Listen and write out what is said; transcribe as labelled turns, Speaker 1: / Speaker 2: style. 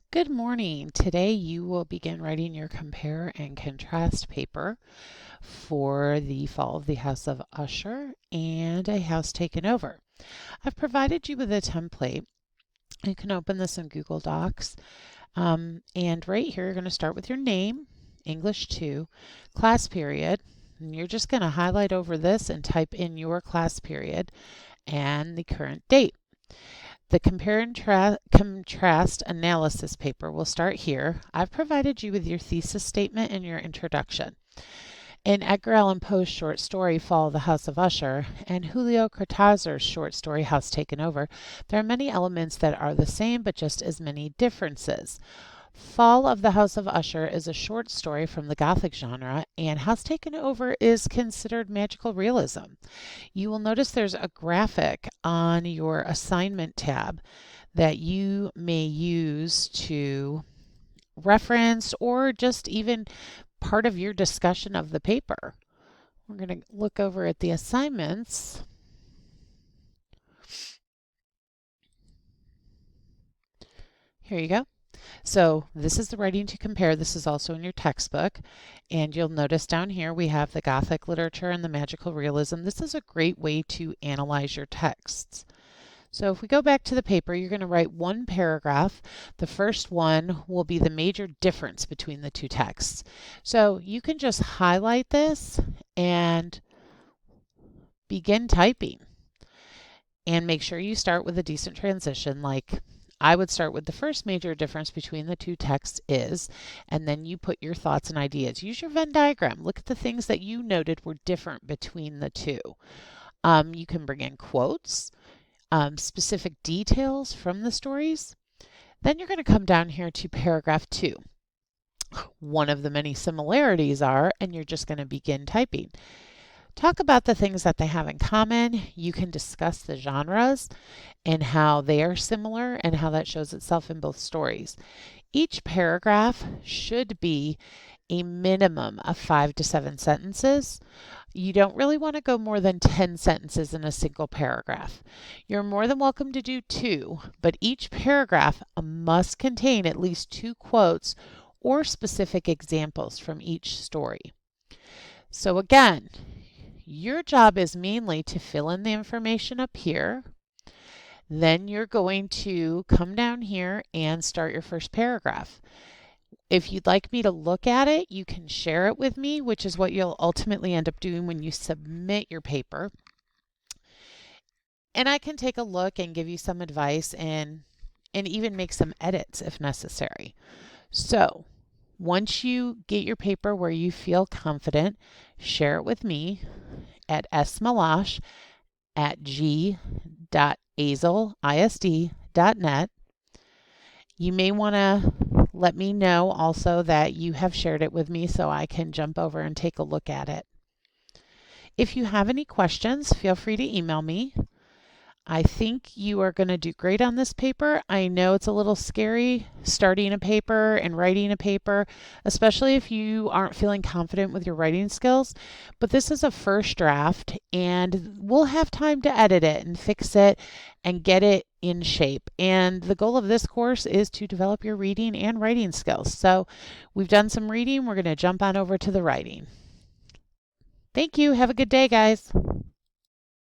Speaker 1: Good morning. Today you will begin writing your compare and contrast paper for the fall of the House of Usher and a house taken over. I've provided you with a template. You can open this in Google Docs. And right here, you're going to start with your name, English 2, class period. And you're just going to highlight over this and type in your class period and the current date. The compare and contrast analysis paper will start here. I've provided you with your thesis statement and your introduction. In Edgar Allan Poe's short story, Fall of the House of Usher, and Julio Cortázar's short story, House Taken Over, there are many elements that are the same but just as many differences. Fall of the House of Usher is a short story from the Gothic genre, and House Taken Over is considered magical realism. You will notice there's a graphic on your assignment tab that you may use to reference or just even part of your discussion of the paper. We're going to look over at the assignments. Here you go. So this is the writing to compare. This is also in your textbook. And you'll notice down here we have the Gothic literature and the magical realism. This is a great way to analyze your texts. So if we go back to the paper, you're going to write one paragraph. The first one will be the major difference between the two texts. So you can just highlight this and begin typing. And make sure you start with a decent transition, like I would start with the first major difference between the two texts is, and then you put your thoughts and ideas. Use your Venn diagram. Look at the things that you noted were different between the two. You can bring in quotes, specific details from the stories. Then you're going to come down here to paragraph 2. One of the many similarities are, and you're just going to begin typing. Talk about the things that they have in common. You can discuss the genres and how they are similar and how that shows itself in both stories. Each paragraph should be a minimum of 5 to 7 sentences. You don't really want to go more than 10 sentences in a single paragraph. You're more than welcome to do 2, but each paragraph must contain at least 2 quotes or specific examples from each story. So again, your job is mainly to fill in the information up here. Then you're going to come down here and start your first paragraph. If you'd like me to look at it, you can share it with me, which is what you'll ultimately end up doing when you submit your paper. And I can take a look and give you some advice and even make some edits if necessary. So once you get your paper where you feel confident, share it with me at smalash@g.azelisd.net. You may want to let me know also that you have shared it with me so I can jump over and take a look at it. If you have any questions, feel free to email me. I think you are going to do great on this paper. I know it's a little scary starting a paper and writing a paper, especially if you aren't feeling confident with your writing skills. But this is a first draft, and we'll have time to edit it and fix it and get it in shape. And the goal of this course is to develop your reading and writing skills. So we've done some reading. We're going to jump on over to the writing. Thank you. Have a good day, guys.